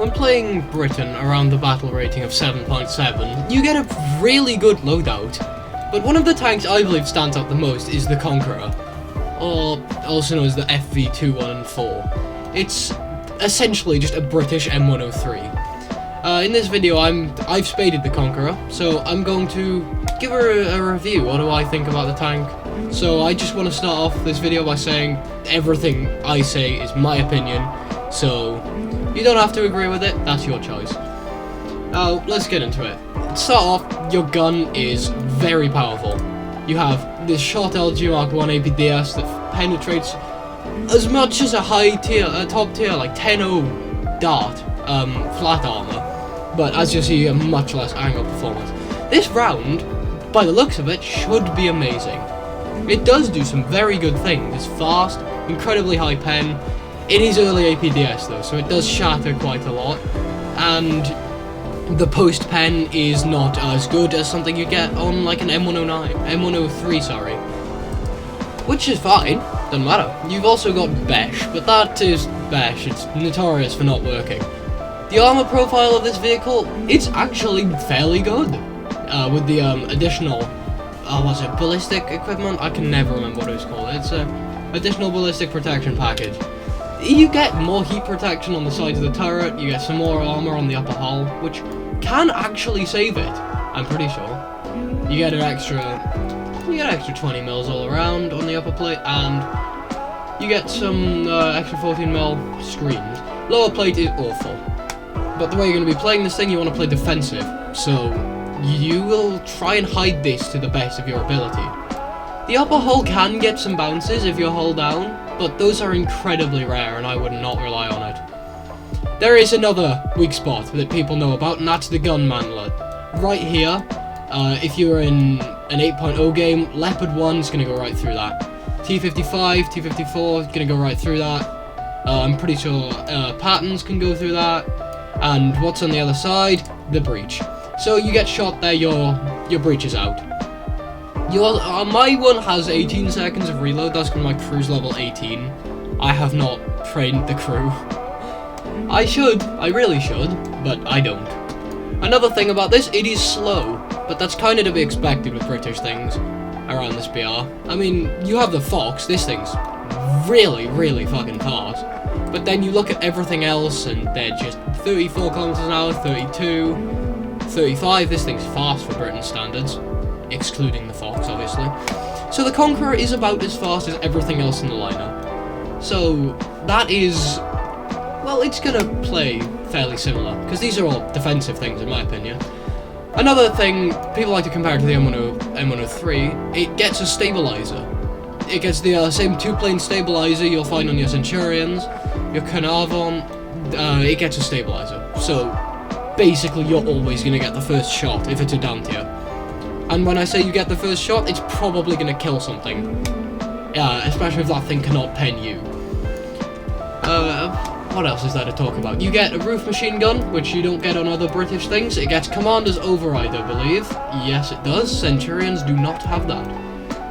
when playing Britain around the battle rating of 7.7, you get a really good loadout. But one of the tanks I believe stands out the most is the Conqueror, or also known as the FV214. It's essentially just a British M103. In this video, I've spaded the Conqueror, so I'm going to give her a review. What do I think about the tank? So I just want to start off this video by saying everything I say is my opinion, so you don't have to agree with it, that's your choice. Now, let's get into it. To start off, your gun is very powerful. You have this short LG Mark 1 APDS that penetrates as much as a top tier, like 10-0 dart, flat armor, but as you see, a much less angle performance. This round, by the looks of it, should be amazing. It does do some very good things. It's fast, incredibly high pen. It is early APDS though, so it does shatter quite a lot, and the post pen is not as good as something you get on like an M103, sorry. Which is fine, doesn't matter. You've also got Besh, but that is Besh, it's notorious for not working. The armor profile of this vehicle, it's actually fairly good. With the additional, was it ballistic equipment? I can never remember what it was called. It's a additional ballistic protection package. You get more heat protection on the sides of the turret, you get some more armor on the upper hull, which can actually save it, I'm pretty sure. You get an extra 20 mils all around on the upper plate, and you get some extra 14 mil screens. Lower plate is awful, but the way you're going to be playing this thing, you want to play defensive, so you will try and hide this to the best of your ability. The upper hull can get some bounces if you're hull down, but those are incredibly rare and I would not rely on it. There is another weak spot that people know about, and that's the gun mantlet. Right here, if you're in an 8.0 game, Leopard 1 is going to go right through that. T55, T54 is going to go right through that. I'm pretty sure Patterns can go through that. And what's on the other side? The breach. So you get shot there, your breach is out. My one has 18 seconds of reload, that's because my crew's level 18. I have not trained the crew. I really should, but I don't. Another thing about this, it is slow, but that's kind of to be expected with British things around this BR. I mean, you have the Fox, this thing's really, really fucking fast. But then you look at everything else and they're just 34 kilometers an hour, 32, 35, this thing's fast for Britain standards. Excluding the Fox, obviously. So the Conqueror is about as fast as everything else in the lineup. So that is, well, it's gonna play fairly similar, because these are all defensive things in my opinion. Another thing, people like to compare it to the M103, it gets a stabilizer. It gets the same two-plane stabilizer you'll find on your Centurions, your Carnarvon, it gets a stabilizer. So basically you're always gonna get the first shot if it's a down tier. And when I say you get the first shot, it's probably going to kill something. Especially if that thing cannot pen you. What else is there to talk about? You get a roof machine gun, which you don't get on other British things. It gets Commander's Override, I believe. Yes, it does. Centurions do not have that.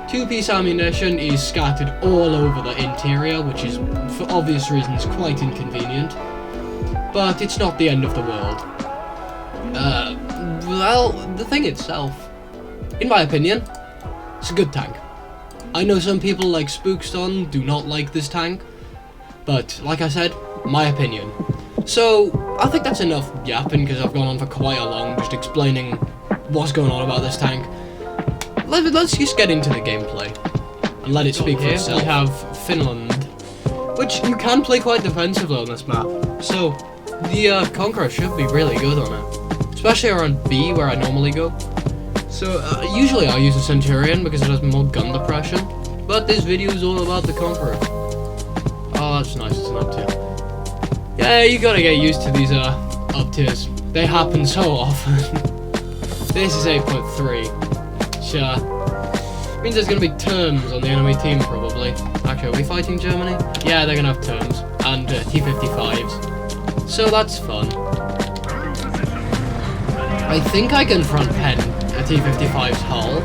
Two-piece ammunition is scattered all over the interior, which is, for obvious reasons, quite inconvenient. But it's not the end of the world. Well, the thing itself, in my opinion, it's a good tank. I know some people like Spookston do not like this tank, but like I said, my opinion. So, I think that's enough yapping because I've gone on for quite a long just explaining what's going on about this tank. Let's just get into the gameplay and let it speak for itself. We have Finland, which you can play quite defensively on this map, so the Conqueror should be really good on it, especially around B where I normally go. So, usually I use a Centurion because it has more gun depression, but this video is all about the Conqueror. Oh, that's nice, it's an up tier. Yeah, you gotta get used to these up tiers. They happen so often. This is 8.3. Sure. Means there's gonna be terms on the enemy team, probably. Actually, are we fighting Germany? Yeah, they're gonna have terms. And T-55s. So that's fun. I think I can front pen a T-55's hull.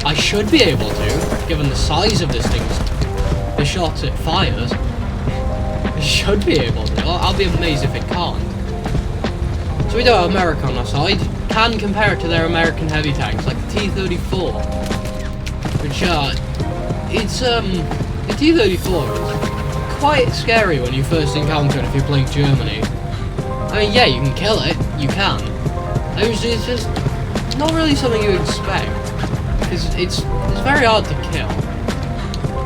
I should be able to, given the size of this thing, the shots it fires. I should be able to. I'll be amazed if it can't. So we do have America on our side. Can compare it to their American heavy tanks, like the T-34, which the T-34 is quite scary when you first encounter it if you're playing Germany. I mean, yeah, you can kill it, you can. It's just not really something you expect, because it's very hard to kill.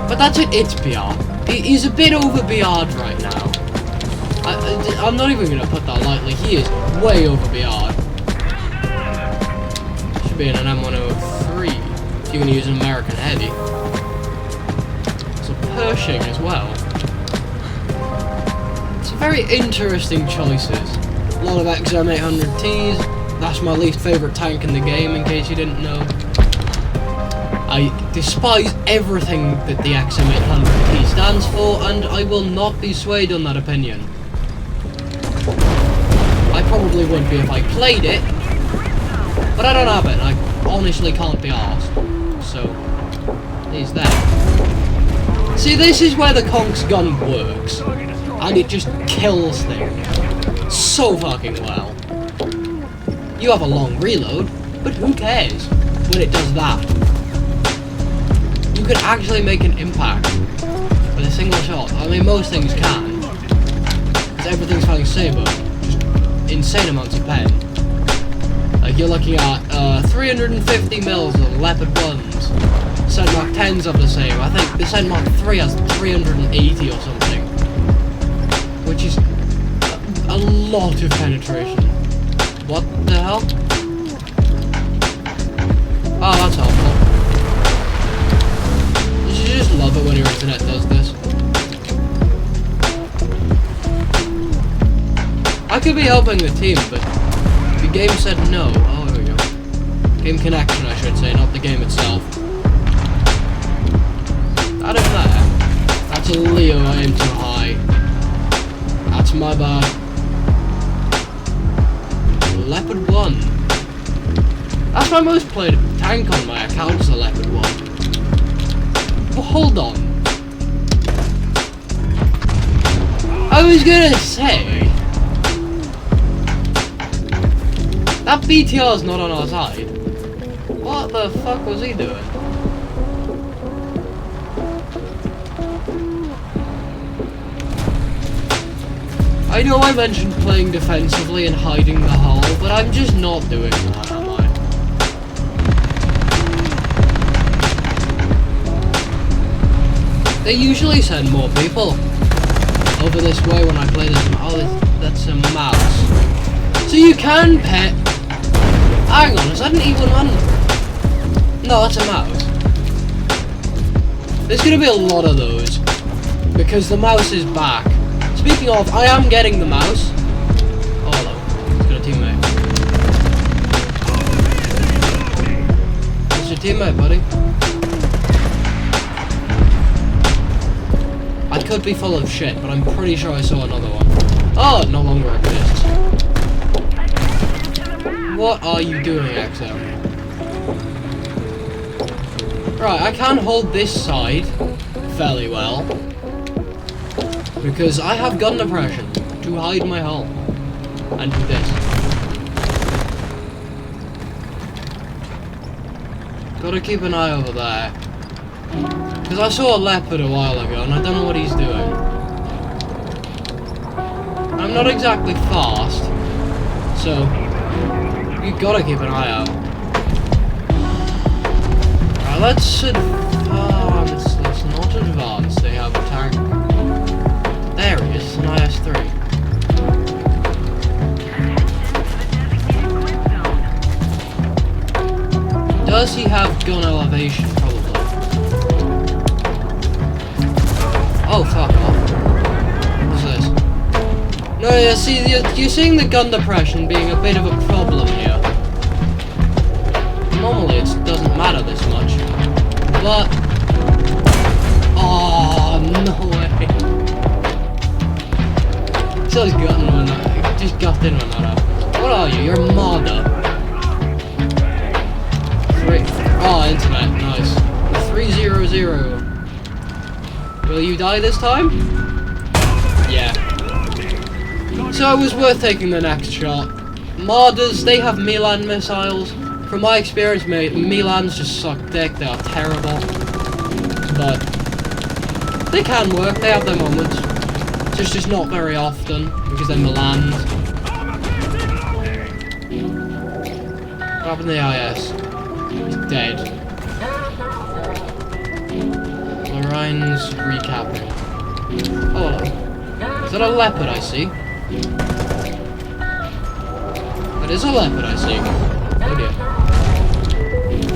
But that's it. It's BR. It is a bit over BR'd right now. I'm not even going to put that lightly. He is way over BR'd. Should be in an M103. If you're going to use an American heavy. It's a Pershing as well. It's very interesting choices. A lot of XM800Ts. That's my least favourite tank in the game, in case you didn't know. I despise everything that the XM800T stands for, and I will not be swayed on that opinion. I probably would be if I played it, but I don't have it, and I honestly can't be arsed. So, he's there. See, this is where the Conk's gun works, and it just kills things so fucking well. You have a long reload, but who cares when it does that? You can actually make an impact with a single shot. I mean, most things can, because everything's having saber, just insane amounts of pen. Like, you're looking at 350 mils of Leopard 1s. Set Mark 10s have the same. I think the Set Mark 3 has 380 or something, which is a lot of penetration. What the hell? Oh, that's helpful. You just love it when your internet does this. I could be helping the team, but the game said no. Oh, there we go. Game connection, I should say, not the game itself. That is there. That's a Leo, I aim too high. That's my bad. Leopard 1. That's my most played tank on my account, is the Leopard 1. Well, hold on. I was gonna say that BTR's not on our side. What the fuck was he doing? I know I mentioned playing defensively and hiding the hull, but I'm just not doing that, am I? They usually send more people over this way when I play this. Oh, that's a mouse. So you can pet. Hang on, is that an E100? No, that's a mouse. There's gonna be a lot of those because the mouse is back. Speaking of, I am getting the mouse. Oh, hello. It's got a teammate. What's your teammate, buddy? I could be full of shit, but I'm pretty sure I saw another one. Oh, it no longer exists. What are you doing, XM? Right, I can hold this side fairly well, because I have gun depression to hide my hull. And do this. Gotta keep an eye over there. Because I saw a leopard a while ago and I don't know what he's doing. I'm not exactly fast, so you gotta keep an eye out. Alright, let's advance. Let's not advance. They have a tank. There he is, an IS-3. Does he have gun elevation? Probably. Oh, fuck off. What's this? No, yeah, see, you're seeing the gun depression being a bit of a problem here. Normally it doesn't matter this much. But... oh, no way. Just gutting when that, just gutting when that happens. What are you? You're a modder. Oh, internet, nice. 300. Will you die this time? Yeah. So it was worth taking the next shot. Modders, they have Milan missiles. From my experience, Milans just suck dick. They are terrible. But they can work. They have their moments. Just not very often because they're Milans. What happened to the IS? He's dead. Lorraine's recapping. Oh, hello. Is that a leopard I see? That is a leopard I see. Oh dear.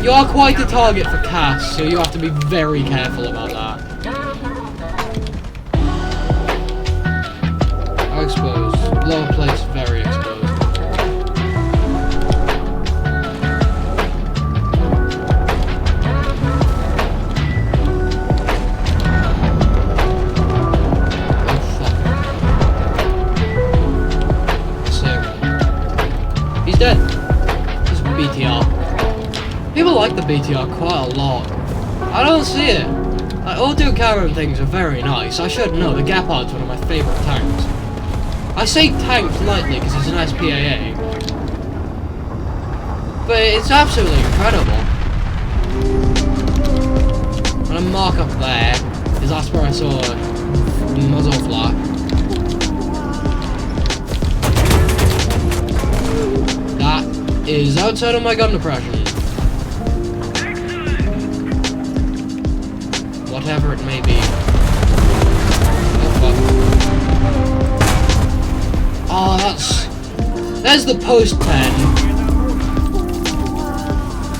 You are quite a target for Cass, so you have to be very careful about that. How exposed? Lower plate's very exposed. Dead. This is BTR. People like the BTR quite a lot. I don't see it. Like, auto cannon things are very nice. I should know. The Gepard's one of my favourite tanks. I say tank lightly because it's an SPAA. But it's absolutely incredible. And a mark up there is that's where I saw a muzzle flap. Is outside of my gun depression. Whatever it may be. Oh, there's the post 10.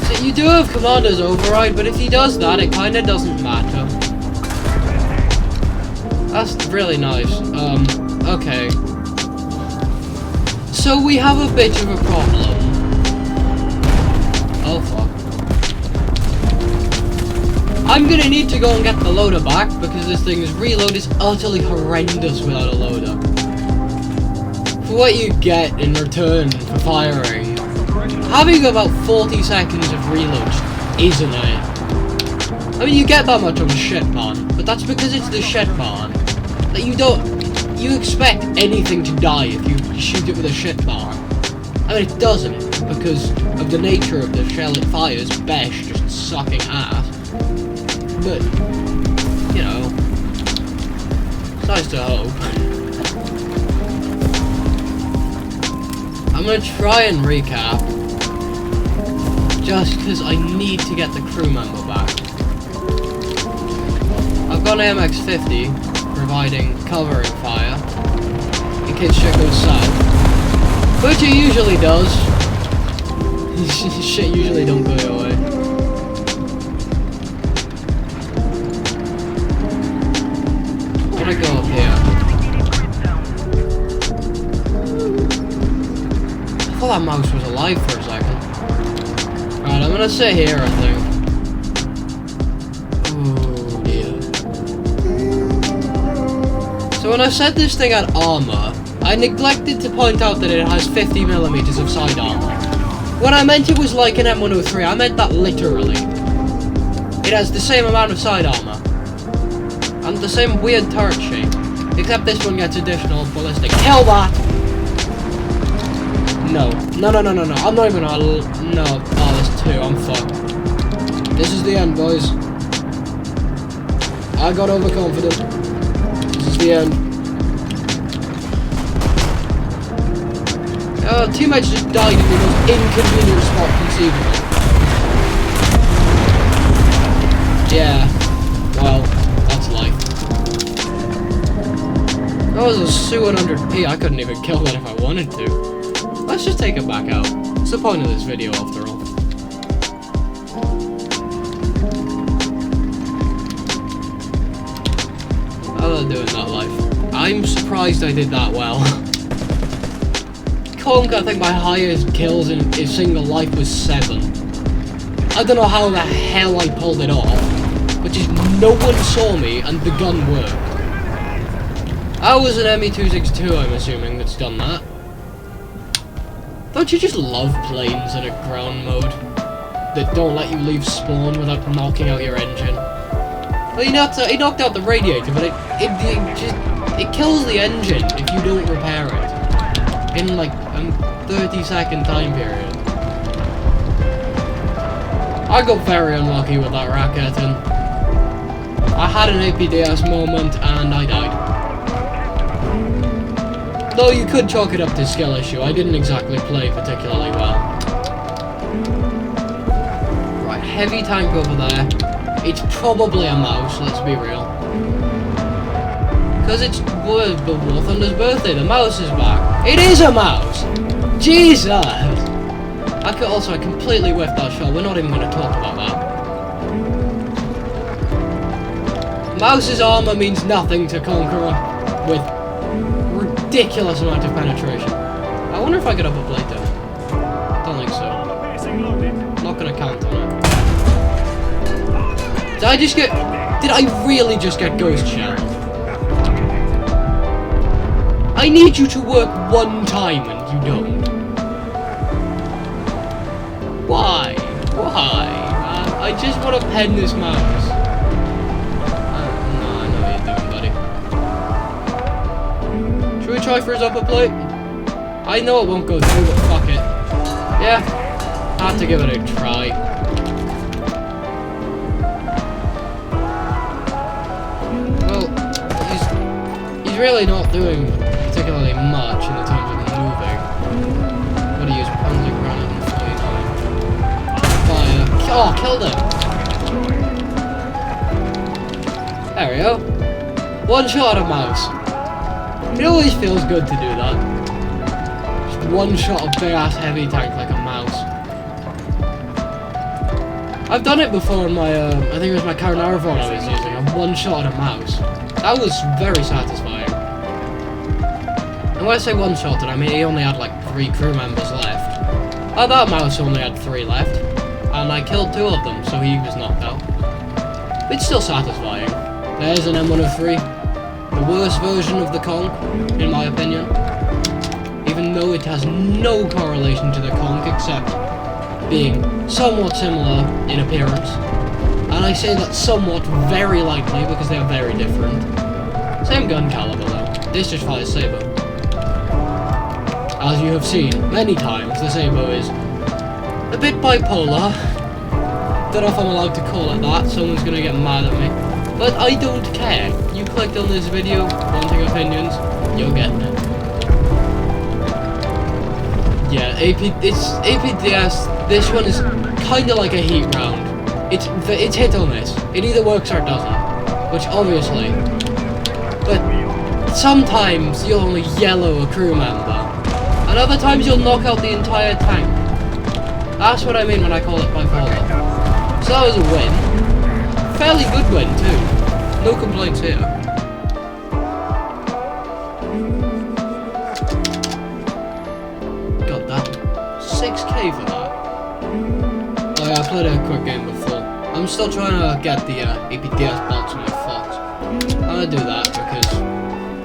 So you do have Commander's Override, but if he does that, it kinda doesn't matter. That's really nice. Okay. So we have a bit of a problem. Oh fuck. I'm gonna need to go and get the loader back because this thing's reload is utterly horrendous without a loader. For what you get in return for firing, having about 40 seconds of reload isn't it? I mean, you get that much on a shit barn, but that's because it's the shit barn. That you expect anything to die if you shoot it with a shit barn. I mean, it doesn't, because of the nature of the shell it fires, besh, just sucking ass. But, you know, it's nice to hope. I'm gonna try and recap, just because I need to get the crew member back. I've got an MX-50, providing covering fire, in case shit goes south. Which it usually does. Shit usually don't go your way. I'm gonna go up here. I thought that mouse was alive for a second. Right, I'm gonna sit here, I think. Oh dear. So when I said this thing had armor, I neglected to point out that it has 50mm of side armor. When I meant it was like an M103, I meant that literally. It has the same amount of side armor. And the same weird turret shape. Except this one gets additional ballistic. Kill that! No. No. I'm not even gonna... No. Oh, there's two. I'm fucked. This is the end, boys. I got overconfident. This is the end. Teammates just died in the most inconvenient spot conceivable. Yeah, well, that's life. That was a Su-100P, I couldn't even kill that if I wanted to. Let's just take it back out. What's the point of this video after all? How'd I do in that life? I'm surprised I did that well. Conqueror, I think my highest kills in a single life was 7. I don't know how the hell I pulled it off, but just no one saw me and the gun worked. I was an ME262, I'm assuming, that's done that. Don't you just love planes in a ground mode that don't let you leave spawn without knocking out your engine? Well, he knocked out the radiator, but it kills the engine if you don't repair it. in like a 30-second time period. I got very unlucky with that racketing. I had an APDS moment and I died. Though you could chalk it up to skill issue, I didn't exactly play particularly well. Right, heavy tank over there. It's probably a mouse, let's be real. Because it's War Thunder's birthday, the mouse is back. It is a mouse! Jesus! I completely whiffed that shot, we're not even going to talk about that. Mouse's armor means nothing to Conqueror, with ridiculous amount of penetration. I wonder if I could up a plate though. Don't think so. Not going to count on it. Did I really just get ghost shell? I need you to work one time and you don't. Why? Why? I just want to pen this mouse. No, I know what you're doing, buddy. Should we try for his upper plate? I know it won't go through, but fuck it. Yeah, I have to give it a try. Well, he's really not doing particularly much in the terms of moving. What do you use? Panzer granite and 49. Fire. Oh, killed him! There we go. One shot at a mouse. It always feels good to do that. Just one shot of big ass heavy tank like a mouse. I've done it before in my, I think it was my Conqueror I was using. A one shot at a mouse. That was very satisfying. And when I say one shot, I mean he only had like 3 crew members left. That mouse only had 3 left. And I killed 2 of them, so he was knocked out. It's still satisfying. There's an M103. The worst version of the Conk, in my opinion. Even though it has no correlation to the Conk except being somewhat similar in appearance. And I say that somewhat very lightly because they are very different. Same gun caliber though. This just fires Saber. As you have seen many times, the Saber is a bit bipolar. Don't know if I'm allowed to call it that, someone's gonna get mad at me. But I don't care. You clicked on this video, wanting opinions, you're getting it. Yeah, APDS, this one is kinda like a heat round. It's hit or miss. It either works or it doesn't. Which obviously. But sometimes you'll only yellow a crew member. And other times you'll knock out the entire tank. That's what I mean when I call it bipolar. So that was a win. Fairly good win too. No complaints here. God damn. 6k for that. Oh yeah, I played a quick game before. I'm still trying to get the APDS box on my Fox. I'm gonna do that because,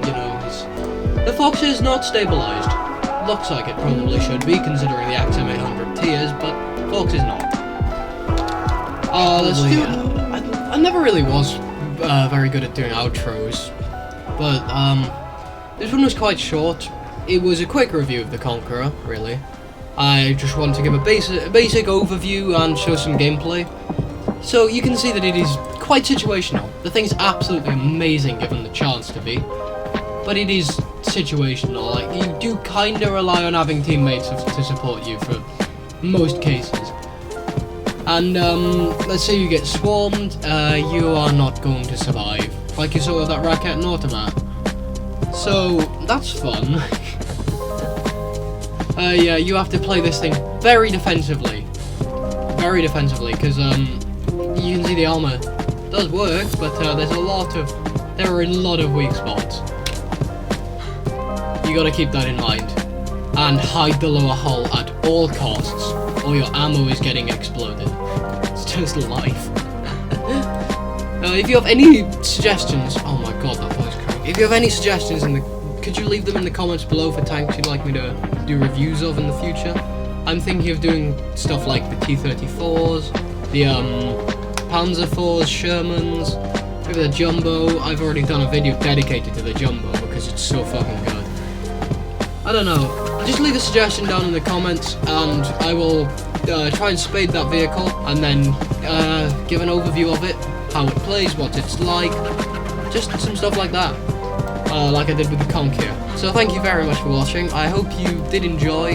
you know, the Fox is not stabilized. Looks like it probably should be, considering the XM800T is, but Fox is not. I never really was very good at doing outros, but this one was quite short. It was a quick review of the Conqueror, really. I just want to give a basic overview and show some gameplay. So you can see that it is quite situational. The thing's absolutely amazing given the chance to be, but it is situational. Like, you do kind of rely on having teammates to support you for most cases. And let's say you get swarmed, you are not going to survive, like you saw with that racket and automat. So that's fun. Yeah, you have to play this thing very defensively, because you can see the armor does work, but there are a lot of weak spots. You gotta keep that in mind, and hide the lower hull at all costs, or your ammo is getting exploded. It's just life. If you have any suggestions, oh my god, that voice crack. If you have any suggestions could you leave them in the comments below for tanks you'd like me to do reviews of in the future? I'm thinking of doing stuff like the T-34s, the Panzer IVs, Shermans, maybe the Jumbo. I've already done a video dedicated to the Jumbo because it's so fucking good. I don't know. Just leave a suggestion down in the comments, and I will try and spade that vehicle, and then give an overview of it, how it plays, what it's like, just some stuff like that, like I did with the Conqueror. So thank you very much for watching. I hope you did enjoy.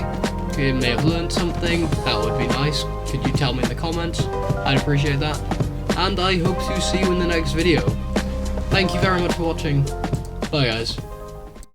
You may have learned something. That would be nice. Could you tell me in the comments? I'd appreciate that. And I hope to see you in the next video. Thank you very much for watching. Bye guys.